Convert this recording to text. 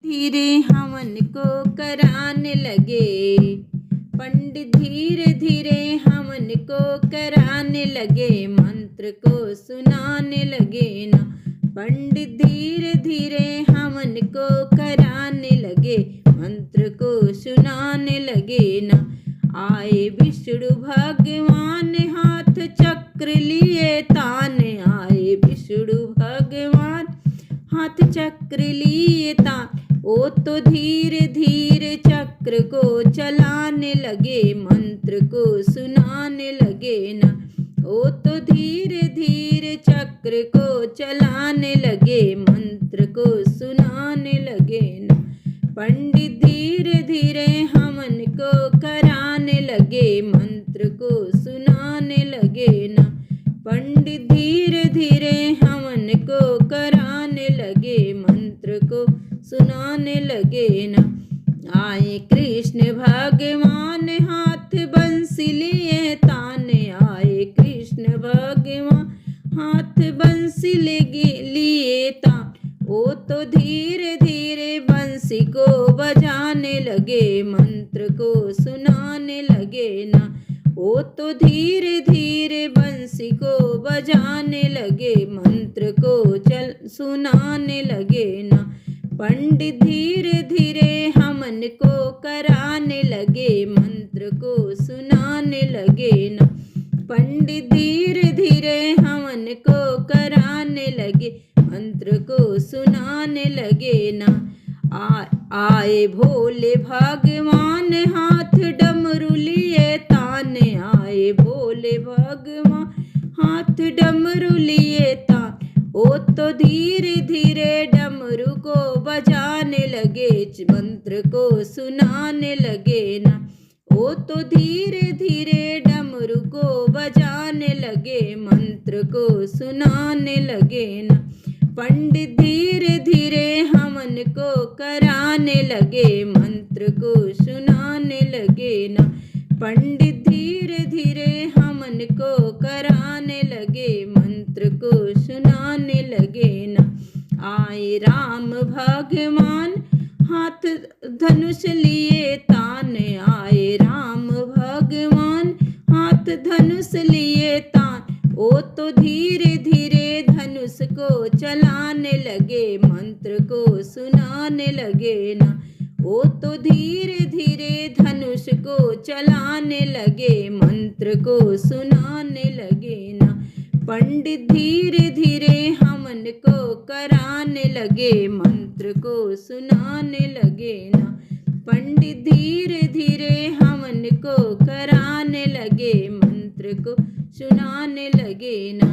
धीरे हमन को कराने लगे। पंडित धीरे धीरे हमन को कराने लगे, मंत्र को सुनाने लगे ना। पंडित धीरे धीरे हमन को कराने लगे, मंत्र को सुनाने लगे ना। आए विष्णु भगवान हाथ चक्र लिए तान, आए विष्णु भगवान हाथ चक्र लिए तान। ओ तो धीरे धीरे चक्र को चलाने लगे, मंत्र को सुनाने लगे ना। ओ तो धीरे धीरे चक्र को चलाने लगे, मंत्र को सुनाने लगे ना। पंडित धीरे धीरे हमन को कराने लगे, मंत्र को सुनाने लगे ना। पंडित धीरे धीरे हमन को कराने लगे, मंत्र को सुनाने लगे ना। आए कृष्ण भगवान हाथ बंसी लिए तान, आए कृष्ण भगवान हाथ बंसी लिए तान। ओ तो धीरे धीरे बंसी को बजाने लगे, मंत्र को सुनाने लगे ना। ओ तो धीरे धीरे बंसी को बजाने लगे, मंत्र को सुनाने लगे ना। पंडित धीरे धीरे हमन को कराने लगे, मंत्र को सुनाने लगे ना। पंडित धीरे धीरे हमन को कराने लगे, मंत्र को सुनाने लगे ना। आए भोले भगवान हाथ डमरू लिए तान, आए भोले भगवान हाथ डमरू लिए तान। ओ तो धीरे धीरे डमरू को बजाने लगे, मंत्र को सुनाने लगे ना। ओ तो धीरे धीरे डमरू को बजाने लगे, मंत्र को सुनाने लगे ना। पंडित धीरे धीरे हमन को कराने लगे, मंत्र को सुनाने लगे ना। पंडित धीरे धीरे हमन को कराने लगे, मंत्र को सुनाने लगे ना। आए राम भगवान हाथ धनुष लिए तान, आए राम भगवान हाथ धनुष लिए तान। ओ तो धीरे धीरे धनुष को चलाने लगे, मंत्र को सुनाने लगे ना। ओ तो धीरे धीरे धनुष को चलाने लगे, मंत्र को सुनाने लगे ना। पंडित धीरे धीरे हमन को कराने लगे, मंत्र को सुनाने लगे ना। पंडित धीरे धीरे हमन को कराने लगे, मंत्र को सुनाने लगे ना।